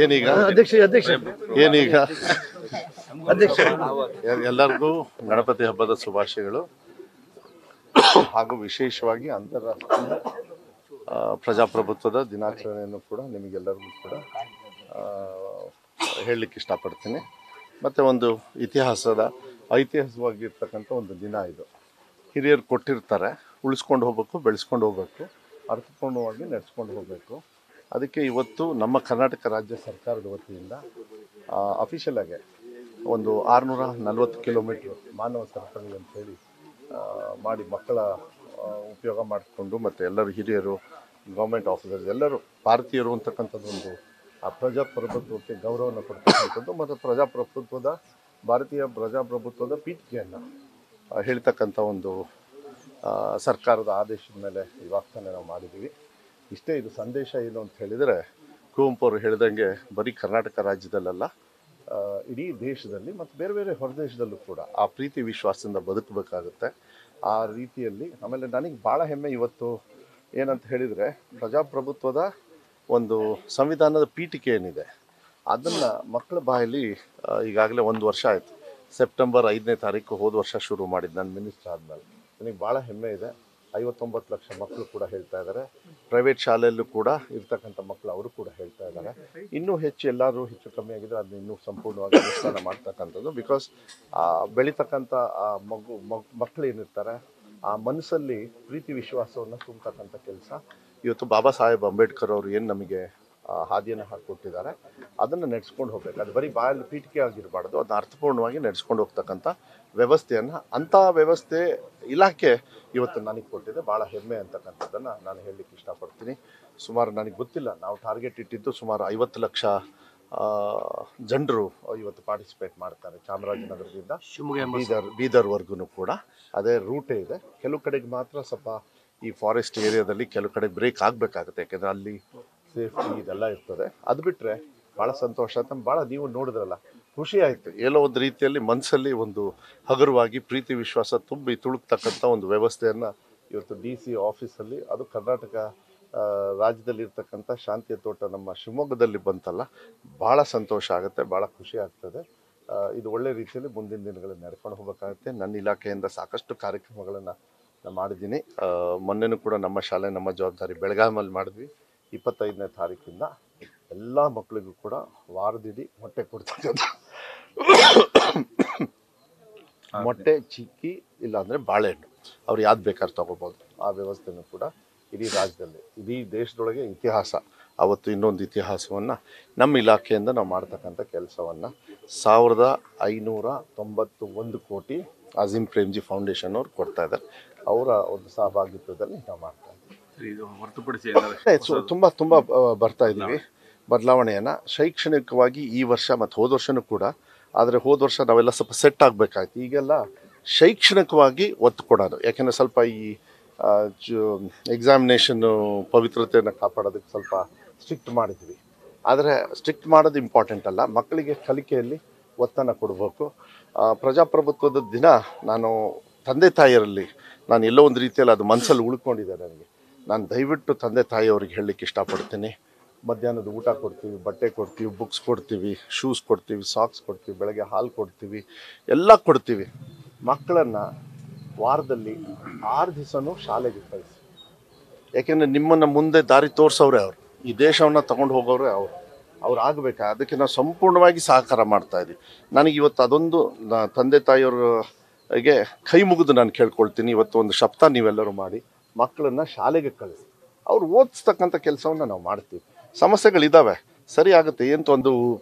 ಏನೀಗ ಏನೀಗ ಎಲ್ಲರಿಗೂ ಗಣಪತಿ ಹಬ್ಬದ ಶುಭಾಶಯಗಳು ಹಾಗೂ ವಿಶೇಷವಾಗಿ ಅಂತಾರಾಷ್ಟ್ರೀಯ ಪ್ರಜಾಪ್ರಭುತ್ವದ ದಿನಾಚರಣೆಯನ್ನು ಕೂಡ ನಿಮಗೆಲ್ಲರಿಗೂ ಕೂಡ ಹೇಳಲಿಕ್ಕೆ ಇಷ್ಟಪಡ್ತೀನಿ. ಮತ್ತು ಒಂದು ಐತಿಹಾಸಿಕವಾಗಿರ್ತಕ್ಕಂಥ ಒಂದು ದಿನ ಇದು. ಹಿರಿಯರು ಕೊಟ್ಟಿರ್ತಾರೆ, ಉಳಿಸ್ಕೊಂಡು ಹೋಗಬೇಕು, ಬೆಳೆಸ್ಕೊಂಡು ಹೋಗಬೇಕು, ಅರ್ಥಪೂರ್ಣವಾಗಿ ನಡೆಸ್ಕೊಂಡು ಹೋಗಬೇಕು. ಅದಕ್ಕೆ ಇವತ್ತು ನಮ್ಮ ಕರ್ನಾಟಕ ರಾಜ್ಯ ಸರ್ಕಾರದ ವತಿಯಿಂದ ಅಫಿಷಿಯಲ್ ಆಗಿ ಒಂದು 640 ಕಿಲೋಮೀಟ್ರ್ ಮಾನವ ಸರಪಳಿ ಅಂತೇಳಿ ಮಾಡಿ ಮಕ್ಕಳ ಉಪಯೋಗ ಮಾಡಿಕೊಂಡು ಮತ್ತು ಎಲ್ಲರೂ ಹಿರಿಯರು, ಗೌರ್ಮೆಂಟ್ ಆಫೀಸರ್ಸ್ ಎಲ್ಲರೂ ಭಾರತೀಯರು ಅಂತಕ್ಕಂಥದ್ದು ಒಂದು ಆ ಪ್ರಜಾಪ್ರಭುತ್ವಕ್ಕೆ ಗೌರವವನ್ನು ಕೊಡ್ತಕ್ಕಂಥದ್ದು ಮತ್ತು ಭಾರತೀಯ ಪ್ರಜಾಪ್ರಭುತ್ವದ ಪೀಠಿಕೆಯನ್ನು ಹೇಳ್ತಕ್ಕಂಥ ಒಂದು ಸರ್ಕಾರದ ಆದೇಶದ ಮೇಲೆ ಇವಾಗ ತಾನೇ ನಾವು ಮಾಡಿದ್ದೀವಿ. ಇಷ್ಟೇ. ಇದು ಸಂದೇಶ ಏನು ಅಂತ ಹೇಳಿದರೆ, ಕುವೆಂಪು ಅವರು ಹೇಳಿದಂಗೆ ಬರೀ ಕರ್ನಾಟಕ ರಾಜ್ಯದಲ್ಲ, ಇಡೀ ದೇಶದಲ್ಲಿ ಮತ್ತು ಬೇರೆ ಬೇರೆ ಹೊರದೇಶದಲ್ಲೂ ಕೂಡ ಆ ಪ್ರೀತಿ ವಿಶ್ವಾಸದಿಂದ ಬದುಕಬೇಕಾಗುತ್ತೆ. ಆ ರೀತಿಯಲ್ಲಿ ಆಮೇಲೆ ನನಗೆ ಭಾಳ ಹೆಮ್ಮೆ ಇವತ್ತು ಏನಂತ ಹೇಳಿದರೆ, ಪ್ರಜಾಪ್ರಭುತ್ವದ ಒಂದು ಸಂವಿಧಾನದ ಪೀಠಿಕೆ ಏನಿದೆ ಅದನ್ನು ಮಕ್ಕಳ ಬಾಯಲ್ಲಿ ಈಗಾಗಲೇ 1 ವರ್ಷ ಆಯಿತು. ಸೆಪ್ಟೆಂಬರ್ 5ನೇ ತಾರೀಕು ಹೋದ ವರ್ಷ ಶುರು ಮಾಡಿದ್ದು ನಾನು ಮಿನಿಸ್ಟರ್ ಆದಮೇಲೆ. ನನಗೆ ಭಾಳ ಹೆಮ್ಮೆ ಇದೆ. 59 ಲಕ್ಷ ಮಕ್ಕಳು ಕೂಡ ಹೇಳ್ತಾ ಇದ್ದಾರೆ. ಪ್ರೈವೇಟ್ ಶಾಲೆಯಲ್ಲೂ ಕೂಡ ಇರ್ತಕ್ಕಂಥ ಮಕ್ಕಳು ಅವರು ಕೂಡ ಹೇಳ್ತಾ ಇದ್ದಾರೆ. ಇನ್ನೂ ಎಲ್ಲರೂ ಹೆಚ್ಚು ಕಮ್ಮಿ ಆಗಿದ್ರೆ ಅದನ್ನ ಇನ್ನೂ ಸಂಪೂರ್ಣವಾಗಿ ಅನುಷ್ಠಾನ ಮಾಡ್ತಕ್ಕಂಥದ್ದು. ಬಿಕಾಸ್ ಬೆಳೀತಕ್ಕಂಥ ಆ ಮಕ್ಕಳು ಏನಿರ್ತಾರೆ ಆ ಮನಸ್ಸಲ್ಲಿ ಪ್ರೀತಿ ವಿಶ್ವಾಸವನ್ನು ತುಂಬತಕ್ಕಂಥ ಕೆಲಸ ಇವತ್ತು ಬಾಬಾ ಸಾಹೇಬ್ ಅಂಬೇಡ್ಕರ್ ಅವರು ಏನು ನಮಗೆ ಹಾದಿಯನ್ನು ಹಾಕಿಕೊಟ್ಟಿದ್ದಾರೆ ಅದನ್ನು ನಡೆಸ್ಕೊಂಡು ಹೋಗ್ಬೇಕು. ಅದು ಬರೀ ಬಾಯಲ್ಲಿ ಪೀಠಿಕೆ ಆಗಿರಬಾರ್ದು, ಅದನ್ನ ಅರ್ಥಪೂರ್ಣವಾಗಿ ನಡೆಸ್ಕೊಂಡು ಹೋಗ್ತಕ್ಕಂಥ ವ್ಯವಸ್ಥೆಯನ್ನು ಅಂಥ ವ್ಯವಸ್ಥೆ ಇಲಾಖೆ ಇವತ್ತು ನನಗೆ ಕೊಟ್ಟಿದೆ. ಭಾಳ ಹೆಮ್ಮೆ ಅಂತಕ್ಕಂಥದ್ದನ್ನು ನಾನು ಹೇಳಲಿಕ್ಕೆ ಇಷ್ಟಪಡ್ತೀನಿ. ಸುಮಾರು ನನಗೆ ಗೊತ್ತಿಲ್ಲ, ನಾವು ಟಾರ್ಗೆಟ್ ಇಟ್ಟಿದ್ದು ಸುಮಾರು 50 ಲಕ್ಷ ಜನರು ಇವತ್ತು ಪಾರ್ಟಿಸಿಪೇಟ್ ಮಾಡ್ತಾರೆ. ಚಾಮರಾಜನಗರದಿಂದ ಬೀದರ್ವರೆಗೂ ಕೂಡ ಅದೇ ರೂಟೇ ಇದೆ. ಕೆಲವು ಕಡೆಗೆ ಮಾತ್ರ ಸ್ವಲ್ಪ ಈ ಫಾರೆಸ್ಟ್ ಏರಿಯಾದಲ್ಲಿ ಕೆಲವು ಕಡೆ ಬ್ರೇಕ್ ಆಗಬೇಕಾಗುತ್ತೆ, ಯಾಕೆಂದರೆ ಅಲ್ಲಿ ಸೇಫ್ಟಿ ಇದೆಲ್ಲ ಇರ್ತದೆ. ಅದು ಬಿಟ್ಟರೆ ಭಾಳ ಸಂತೋಷ ಅಂತ ಭಾಳ ನೀವು ನೋಡಿದ್ರಲ್ಲ, ಖುಷಿ ಆಯಿತು. ಎಲ್ಲೋ ಒಂದು ರೀತಿಯಲ್ಲಿ ಮನಸ್ಸಲ್ಲಿ ಒಂದು ಹಗುರವಾಗಿ ಪ್ರೀತಿ ವಿಶ್ವಾಸ ತುಂಬಿ ತುಳುಕ್ತಕ್ಕಂಥ ಒಂದು ವ್ಯವಸ್ಥೆಯನ್ನು ಇವತ್ತು DC ಆಫೀಸಲ್ಲಿ, ಅದು ಕರ್ನಾಟಕ ರಾಜ್ಯದಲ್ಲಿರ್ತಕ್ಕಂಥ ಶಾಂತಿಯ ತೋಟ ನಮ್ಮ ಶಿವಮೊಗ್ಗದಲ್ಲಿ ಬಂತಲ್ಲ, ಭಾಳ ಸಂತೋಷ ಆಗುತ್ತೆ, ಭಾಳ ಖುಷಿ ಆಗ್ತದೆ. ಇದು ಒಳ್ಳೆ ರೀತಿಯಲ್ಲಿ ಮುಂದಿನ ದಿನಗಳಲ್ಲಿ ನಡ್ಕೊಂಡು ಹೋಗಬೇಕಾಗುತ್ತೆ. ನನ್ನ ಇಲಾಖೆಯಿಂದ ಸಾಕಷ್ಟು ಕಾರ್ಯಕ್ರಮಗಳನ್ನು ನಾನು ಮಾಡಿದ್ದೀನಿ. ಮೊನ್ನೆನೂ ಕೂಡ ನಮ್ಮ ಶಾಲೆ ನಮ್ಮ ಜವಾಬ್ದಾರಿ ಬೆಳಗಾವಿಯಲ್ಲಿ ಮಾಡಿದ್ವಿ. 25ನೇ ತಾರೀಕಿಂದ ಎಲ್ಲ ಮಕ್ಕಳಿಗೂ ಕೂಡ ವಾರದಿಡೀ ಮೊಟ್ಟೆ ಕೊಡ್ತಕ್ಕಂಥ ಮೊಟ್ಟೆ, ಚಿಕ್ಕಿ ಇಲ್ಲಾಂದರೆ ಬಾಳೆಹಣ್ಣು ಅವ್ರು ಯಾವ್ದು ಬೇಕಾದ್ರೂ ತೊಗೋಬೋದು. ಆ ವ್ಯವಸ್ಥೆನೂ ಕೂಡ ಇಡೀ ರಾಜ್ಯದಲ್ಲಿ, ಇಡೀ ದೇಶದೊಳಗೆ ಇತಿಹಾಸ, ಅವತ್ತು ಇನ್ನೊಂದು ಇತಿಹಾಸವನ್ನು ನಮ್ಮ ಇಲಾಖೆಯಿಂದ ನಾವು ಮಾಡ್ತಕ್ಕಂಥ ಕೆಲಸವನ್ನು 1591 ಕೋಟಿ ಅಜೀಂ ಪ್ರೇಮ್ಜಿ ಫೌಂಡೇಶನ್ ಅವ್ರು ಕೊಡ್ತಾ ಇದ್ದಾರೆ. ಅವರ ಒಂದು ಸಹಭಾಗಿತ್ವದಲ್ಲಿ ನಾವು ಮಾಡ್ತಾ ಇದ್ದೀವಿ. ತುಂಬ ಬರ್ತಾ ಇದ್ದೀವಿ ಬದಲಾವಣೆಯನ್ನು ಶೈಕ್ಷಣಿಕವಾಗಿ ಈ ವರ್ಷ ಮತ್ತು ಹೋದ ವರ್ಷನೂ ಕೂಡ. ಆದರೆ ಹೋದ ವರ್ಷ ನಾವೆಲ್ಲ ಸ್ವಲ್ಪ ಸೆಟ್ ಆಗಬೇಕಾಯ್ತು. ಈಗೆಲ್ಲ ಶೈಕ್ಷಣಿಕವಾಗಿ ಒತ್ತು ಕೊಡೋದು, ಯಾಕೆಂದರೆ ಸ್ವಲ್ಪ ಈ ಎಕ್ಸಾಮಿನೇಷನ್ನು ಪವಿತ್ರತೆಯನ್ನು ಕಾಪಾಡೋದಕ್ಕೆ ಸ್ವಲ್ಪ ಸ್ಟ್ರಿಕ್ಟ್ ಮಾಡಿದ್ವಿ. ಆದರೆ ಸ್ಟ್ರಿಕ್ಟ್ ಮಾಡೋದು ಇಂಪಾರ್ಟೆಂಟ್ ಅಲ್ಲ, ಮಕ್ಕಳಿಗೆ ಕಲಿಕೆಯಲ್ಲಿ ಒತ್ತನ್ನು ಕೊಡಬೇಕು. ಪ್ರಜಾಪ್ರಭುತ್ವದ ದಿನ ನಾನು ತಂದೆ ತಾಯಿಯರಲ್ಲಿ ನಾನು ಎಲ್ಲೋ ಒಂದು ರೀತಿಯಲ್ಲಿ ಅದು ಮನಸ್ಸಲ್ಲಿ ಉಳ್ಕೊಂಡಿದೆ ನನಗೆ. ನಾನು ದಯವಿಟ್ಟು ತಂದೆ ತಾಯಿಯವ್ರಿಗೆ ಹೇಳಲಿಕ್ಕೆ ಇಷ್ಟಪಡ್ತೀನಿ. ಮಧ್ಯಾಹ್ನದ ಊಟ ಕೊಡ್ತೀವಿ, ಬಟ್ಟೆ ಕೊಡ್ತೀವಿ, ಬುಕ್ಸ್ ಕೊಡ್ತೀವಿ, ಶೂಸ್ ಕೊಡ್ತೀವಿ, ಸಾಕ್ಸ್ ಕೊಡ್ತೀವಿ, ಬೆಳಗ್ಗೆ ಹಾಲು ಕೊಡ್ತೀವಿ, ಎಲ್ಲ ಕೊಡ್ತೀವಿ. ಮಕ್ಕಳನ್ನು ವಾರದಲ್ಲಿ 6 ದಿವಸನೂ ಶಾಲೆಗೆ ಕಳಿಸಿ. ಯಾಕೆಂದರೆ ನಿಮ್ಮನ್ನು ಮುಂದೆ ದಾರಿ ತೋರಿಸೋರೆ ಅವರು, ಈ ದೇಶವನ್ನು ತಗೊಂಡು ಹೋಗೋರೆ ಅವ್ರು ಆಗಬೇಕಾ. ಅದಕ್ಕೆ ನಾವು ಸಂಪೂರ್ಣವಾಗಿ ಸಹಕಾರ ಮಾಡ್ತಾಯಿದ್ದೀವಿ. ನನಗೆ ಇವತ್ತು ಅದೊಂದು ತಂದೆ ತಾಯಿಯವ್ರಿಗೆ ಕೈ ಮುಗಿದು ನಾನು ಕೇಳ್ಕೊಳ್ತೀನಿ, ಇವತ್ತು ಒಂದು ಶಬ್ದ ನೀವೆಲ್ಲರೂ ಮಾಡಿ ಮಕ್ಕಳನ್ನು ಶಾಲೆಗೆ ಕಳಿಸಿ, ಅವ್ರು ಓದಿಸ್ತಕ್ಕಂಥ ಕೆಲಸವನ್ನು ನಾವು ಮಾಡ್ತೀವಿ. ಸಮಸ್ಯೆಗಳಿದ್ದಾವೆ, ಸರಿ ಆಗುತ್ತೆ, ಒಂದು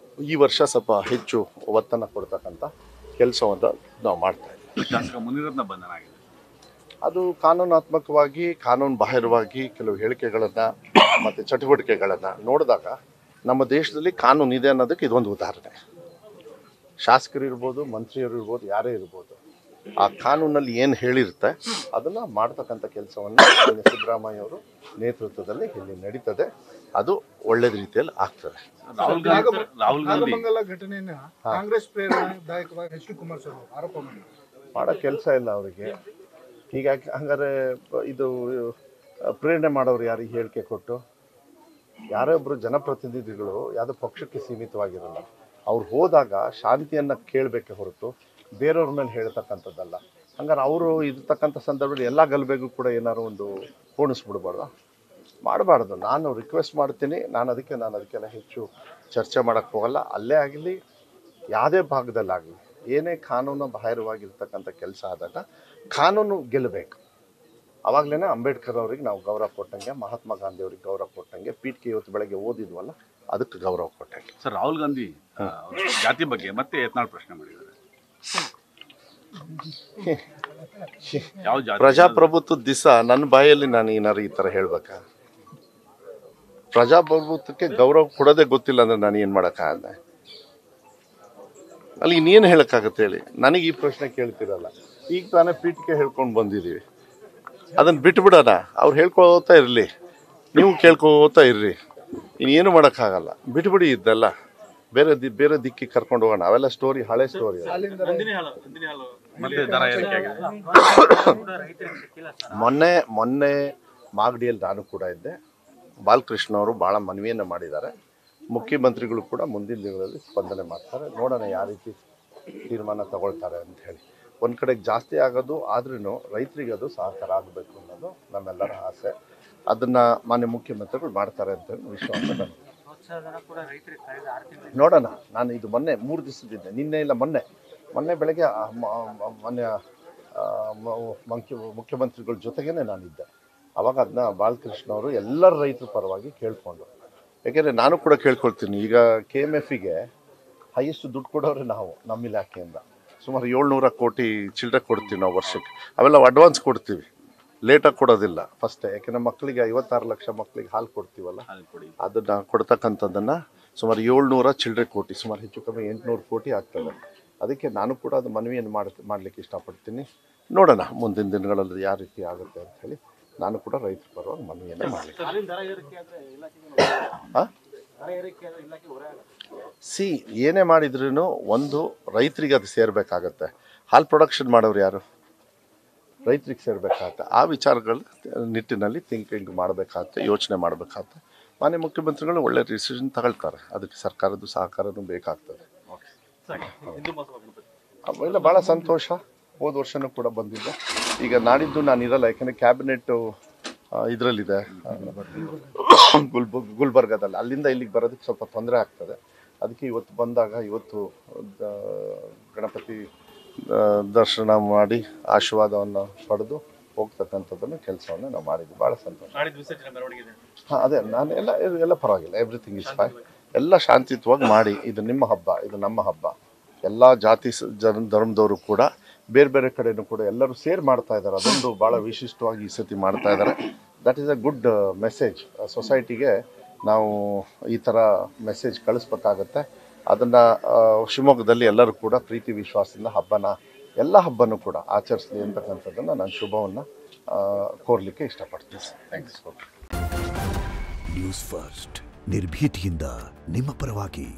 ಈ ವರ್ಷ ಸ್ವಲ್ಪ ಹೆಚ್ಚು ಒತ್ತನ್ನು ಕೊಡ್ತಕ್ಕಂಥ ಕೆಲಸವನ್ನು ನಾವು ಮಾಡ್ತಾ ಇದ್ದೀವಿ. ಅದು ಕಾನೂನಾತ್ಮಕವಾಗಿ, ಕಾನೂನು ಬಾಹಿರವಾಗಿ ಕೆಲವು ಹೇಳಿಕೆಗಳನ್ನು ಮತ್ತು ಚಟುವಟಿಕೆಗಳನ್ನು ನೋಡಿದಾಗ ನಮ್ಮ ದೇಶದಲ್ಲಿ ಕಾನೂನು ಇದೆ ಅನ್ನೋದಕ್ಕೆ ಇದೊಂದು ಉದಾಹರಣೆ. ಶಾಸಕರು ಇರ್ಬೋದು, ಮಂತ್ರಿಯರು ಇರ್ಬೋದು, ಯಾರೇ ಇರ್ಬೋದು, ಆ ಕಾನೂನಲ್ಲಿ ಏನು ಹೇಳಿರುತ್ತೆ ಅದನ್ನು ಮಾಡ್ತಕ್ಕಂಥ ಕೆಲಸವನ್ನು ಸಿದ್ದರಾಮಯ್ಯ ಅವರು ನೇತೃತ್ವದಲ್ಲಿ ಇಲ್ಲಿ ನಡೀತದೆ. ಅದು ಒಳ್ಳೆಯ ರೀತಿಯಲ್ಲಿ ಆಗ್ತದೆ. ಕಾಂಗ್ರೆಸ್ ಪ್ರೇರಣಾದಾಯಕವಾಗಿ ಎಚ್ ಡಿ ಕುಮಾರಸ್ವಾಮಿ ಆರೋಪ ಮಾಡೋ ಕೆಲಸ ಇಲ್ಲ ಅವರಿಗೆ. ಹೀಗಾಗಿ ಹಂಗಾರೆ ಇದು ಪ್ರೇರಣೆ ಮಾಡೋರು ಯಾರಿಗೆ ಹೇಳಿಕೆ ಕೊಟ್ಟು ಯಾರೇ ಒಬ್ಬರು ಜನಪ್ರತಿನಿಧಿಗಳು ಯಾವುದೋ ಪಕ್ಷಕ್ಕೆ ಸೀಮಿತವಾಗಿರಲ್ಲ. ಅವ್ರು ಹೋದಾಗ ಶಾಂತಿಯನ್ನು ಕೇಳಬೇಕೆ ಹೊರತು ಬೇರೆಯವ್ರ ಮೇಲೆ ಹೇಳ್ತಕ್ಕಂಥದ್ದಲ್ಲ. ಹಂಗಾರೆ ಅವರು ಇರ್ತಕ್ಕಂಥ ಸಂದರ್ಭದಲ್ಲಿ ಎಲ್ಲ ಗಲಭೆಗೂ ಕೂಡ ಏನಾದ್ರು ಒಂದು ಪೂರ್ಣಿಸ್ಬಿಡ್ಬಾರ್ದು, ಮಾಡಬಾರ್ದು. ನಾನು ರಿಕ್ವೆಸ್ಟ್ ಮಾಡ್ತೀನಿ, ನಾನು ಅದಕ್ಕೆಲ್ಲ ಹೆಚ್ಚು ಚರ್ಚೆ ಮಾಡೋಕ್ಕೆ ಹೋಗಲ್ಲ. ಅಲ್ಲೇ ಆಗಲಿ ಯಾವುದೇ ಭಾಗದಲ್ಲಾಗಲಿ ಏನೇ ಕಾನೂನು ಬಾಹಿರವಾಗಿರ್ತಕ್ಕಂಥ ಕೆಲಸ ಆದಾಗ ಕಾನೂನು ಗೆಲ್ಲಬೇಕು. ಆವಾಗಲೇ ಅಂಬೇಡ್ಕರ್ ಅವ್ರಿಗೆ ನಾವು ಗೌರವ ಕೊಟ್ಟಂಗೆ, ಮಹಾತ್ಮ ಗಾಂಧಿ ಅವ್ರಿಗೆ ಗೌರವ ಕೊಟ್ಟಂಗೆ, ಪೀಠಕ್ಕೆ ಇವತ್ತು ಬೆಳಗ್ಗೆ ಓದಿದ್ವಲ್ಲ ಅದಕ್ಕೆ ಗೌರವ ಕೊಟ್ಟಂಗೆ. ಸರ್, ರಾಹುಲ್ ಗಾಂಧಿ ಜಾತಿ ಬಗ್ಗೆ ಮತ್ತೆ ಯತ್ನಾಳ್ ಪ್ರಶ್ನೆ ಮಾಡಿದ್ದಾರೆ. ಯಾವ ಜಾತಿ? ಪ್ರಜಾಪ್ರಭುತ್ವದ ದಿವಸ ನನ್ನ ಬಾಯಲ್ಲಿ ನಾನು ಏನಾರು ಈ ಥರ ಹೇಳ್ಬೇಕಾ? ಪ್ರಜಾಪ್ರಭುತ್ವಕ್ಕೆ ಗೌರವ ಕೊಡೋದೇ ಗೊತ್ತಿಲ್ಲ ಅಂದರೆ ನಾನು ಏನು ಮಾಡೋಕ್ಕಾಗಲ್ಲ. ಅಲ್ಲಿ ಇನ್ನೇನು ಹೇಳೋಕ್ಕಾಗತ್ತೆ ಹೇಳಿ? ನನಗೆ ಈ ಪ್ರಶ್ನೆ ಕೇಳ್ತಿರಲ್ಲ. ಈಗ ತಾನೇ ಪೀಠಕ್ಕೆ ಹೇಳ್ಕೊಂಡು ಬಂದಿದ್ದೀವಿ, ಅದನ್ನು ಬಿಟ್ಬಿಡೋಣ. ಅವ್ರು ಹೇಳ್ಕೋತಾ ಇರಲಿ, ನೀವು ಕೇಳ್ಕೋತಾ ಇರ್ರಿ, ಇನ್ನೇನು ಮಾಡೋಕ್ಕಾಗಲ್ಲ. ಬಿಟ್ಬಿಡಿ ಇದ್ದೆಲ್ಲ. ಬೇರೆ ದಿಕ್ಕಿಗೆ ಕರ್ಕೊಂಡು ಹೋಗೋಣ. ಅವೆಲ್ಲ ಸ್ಟೋರಿ, ಹಳೆ ಸ್ಟೋರಿ. ಮೊನ್ನೆ ಮಾಗಡಿಯಲ್ಲಿ ನಾನು ಕೂಡ ಇದ್ದೆ. ಬಾಲಕೃಷ್ಣ ಅವರು ಭಾಳ ಮನವಿಯನ್ನು ಮಾಡಿದ್ದಾರೆ. ಮುಖ್ಯಮಂತ್ರಿಗಳು ಕೂಡ ಮುಂದಿನ ದಿನಗಳಲ್ಲಿ ಸ್ಪಂದನೆ ಮಾಡ್ತಾರೆ. ನೋಡೋಣ ಯಾವ ರೀತಿ ತೀರ್ಮಾನ ತಗೊಳ್ತಾರೆ ಅಂತ ಹೇಳಿ. ಒಂದು ಕಡೆಗೆ ಜಾಸ್ತಿ ಆಗೋದು ಆದ್ರೂ ರೈತರಿಗೆ ಅದು ಸಹಕಾರ ಆಗಬೇಕು ಅನ್ನೋದು ನಮ್ಮೆಲ್ಲರ ಆಸೆ. ಅದನ್ನು ಮಾನ್ಯ ಮುಖ್ಯಮಂತ್ರಿಗಳು ಮಾಡ್ತಾರೆ ಅಂತ ವಿಶ್ವಾಸ ನನಗೆ. ನೋಡೋಣ. ನಾನು ಇದು ಮೊನ್ನೆ 3 ದಿವಸದಿದ್ದೆ, ನಿನ್ನೆ ಇಲ್ಲ ಮೊನ್ನೆ ಬೆಳಗ್ಗೆ ಮೊನ್ನೆ ಮುಖ್ಯಮಂತ್ರಿಗಳ ಜೊತೆಗೇ ನಾನಿದ್ದೆ. ಆವಾಗ ಅದನ್ನ ಬಾಲಕೃಷ್ಣ ಅವರು ಎಲ್ಲರ ರೈತರ ಪರವಾಗಿ ಕೇಳಿಕೊಂಡು, ಯಾಕೆಂದರೆ ನಾನು ಕೂಡ ಕೇಳ್ಕೊಳ್ತೀನಿ. ಈಗ KMF-ಗೆ ಹೈಯೆಸ್ಟ್ ದುಡ್ಡು ಕೊಡೋರೆ ನಾವು, ನಮ್ಮ ಇಲಾಖೆಯಿಂದ ಸುಮಾರು 700 ಕೋಟಿ ಚಿಲ್ಲರೆ ಕೊಡ್ತೀವಿ ನಾವು ವರ್ಷಕ್ಕೆ. ಅವೆಲ್ಲ ಅಡ್ವಾನ್ಸ್ ಕೊಡ್ತೀವಿ, ಲೇಟಾಗಿ ಕೊಡೋದಿಲ್ಲ, ಫಸ್ಟೇ. ಯಾಕೆಂದರೆ ಮಕ್ಕಳಿಗೆ 56 ಲಕ್ಷ ಮಕ್ಕಳಿಗೆ ಹಾಲು ಕೊಡ್ತೀವಲ್ಲ, ಅದನ್ನು ಕೊಡ್ತಕ್ಕಂಥದ್ದನ್ನು ಸುಮಾರು 700 ಚಿಲ್ಲರೆ ಕೋಟಿ, ಸುಮಾರು ಹೆಚ್ಚು ಕಮ್ಮಿ 800 ಕೋಟಿ ಆಗ್ತದೆ. ಅದಕ್ಕೆ ನಾನು ಕೂಡ ಅದು ಮನವಿಯನ್ನು ಮಾಡಲಿಕ್ಕೆ ಇಷ್ಟಪಡ್ತೀನಿ. ನೋಡೋಣ ಮುಂದಿನ ದಿನಗಳಲ್ಲಿ ಯಾವ ರೀತಿ ಆಗುತ್ತೆ ಅಂತ ಹೇಳಿ ನಾನು ಕೂಡ ರೈತರ ಪರವಾಗಿ ಮನವಿಯನ್ನು ಮಾಡಲಿಕ್ಕೆ. ಏನೇ ಮಾಡಿದ್ರೂ ಒಂದು ರೈತರಿಗೆ ಅದು ಸೇರಬೇಕಾಗತ್ತೆ. ಹಾಲು ಪ್ರೊಡಕ್ಷನ್ ಮಾಡೋರು ಯಾರು? ರೈತರಿಗೆ ಸೇರಬೇಕಾಗತ್ತೆ. ಆ ವಿಚಾರಗಳ ನಿಟ್ಟಿನಲ್ಲಿ ಥಿಂಕಿಂಗ್ ಮಾಡಬೇಕಾಗತ್ತೆ, ಯೋಚನೆ ಮಾಡಬೇಕಾಗತ್ತೆ. ಮಾನ್ಯ ಮುಖ್ಯಮಂತ್ರಿಗಳು ಒಳ್ಳೆ ಡಿಸಿಷನ್ ತಗೊಳ್ತಾರೆ. ಅದಕ್ಕೆ ಸರ್ಕಾರದ ಸಹಕಾರನೂ ಬೇಕಾಗ್ತದೆ. ಇಲ್ಲ, ಭಾಳ ಸಂತೋಷ. ಹೋದ ವರ್ಷನೂ ಕೂಡ ಬಂದಿದ್ದೆ. ಈಗ ನಾಡಿದ್ದು ನಾನು ಇರಲ್ಲ, ಯಾಕೆಂದರೆ ಕ್ಯಾಬಿನೆಟ್ಟು ಇದರಲ್ಲಿದೆ ಗುಲ್ಬರ್ಗದಲ್ಲಿ. ಅಲ್ಲಿಂದ ಇಲ್ಲಿಗೆ ಬರೋದಕ್ಕೆ ಸ್ವಲ್ಪ ತೊಂದರೆ ಆಗ್ತದೆ. ಅದಕ್ಕೆ ಇವತ್ತು ಬಂದಾಗ ಗಣಪತಿ ದರ್ಶನ ಮಾಡಿ ಆಶೀರ್ವಾದವನ್ನು ಪಡೆದು ಹೋಗ್ತಕ್ಕಂಥದ್ದನ್ನು ಕೆಲಸವನ್ನು ನಾವು ಮಾಡಿದ್ವಿ. ಭಾಳ ಸಂತೋಷ. ಅದೇ ನಾನು ಎಲ್ಲ ಪರವಾಗಿಲ್ಲ, ಎವ್ರಿಥಿಂಗ್ ಇಸ್ ಫೈನ್. ಎಲ್ಲ ಶಾಂತಿಯುತವಾಗಿ ಮಾಡಿ. ಇದು ನಿಮ್ಮ ಹಬ್ಬ, ಇದು ನಮ್ಮ ಹಬ್ಬ. ಎಲ್ಲ ಜಾತಿ ಧರ್ಮದವರು ಕೂಡ ಬೇರೆ ಬೇರೆ ಕಡೆಯೂ ಕೂಡ ಎಲ್ಲರೂ ಸೇರಿ ಮಾಡ್ತಾ ಇದ್ದಾರೆ. ಅದೊಂದು ಭಾಳ ವಿಶಿಷ್ಟವಾಗಿ ಈ ಸತಿ ಮಾಡ್ತಾ ಇದ್ದಾರೆ. That is a good message. ಸೊಸೈಟಿಗೆ ನಾವು ಈ ಥರ ಮೆಸೇಜ್ ಕಳಿಸ್ಬೇಕಾಗತ್ತೆ. ಅದನ್ನು ಶಿವಮೊಗ್ಗದಲ್ಲಿ ಎಲ್ಲರೂ ಕೂಡ ಪ್ರೀತಿ ವಿಶ್ವಾಸದಿಂದ ಎಲ್ಲ ಹಬ್ಬನೂ ಕೂಡ ಆಚರಿಸಲಿ ಅಂತಕ್ಕಂಥದ್ದನ್ನು ನಾನು ಶುಭವನ್ನು ಕೋರಲಿಕ್ಕೆ ಇಷ್ಟಪಡ್ತೀನಿ. ಥ್ಯಾಂಕ್ಸ್. ನ್ಯೂಸ್ ಫಸ್ಟ್, ನಿರ್ಭೀತಿಯಿಂದ ನಿಮ್ಮ ಪರವಾಗಿ.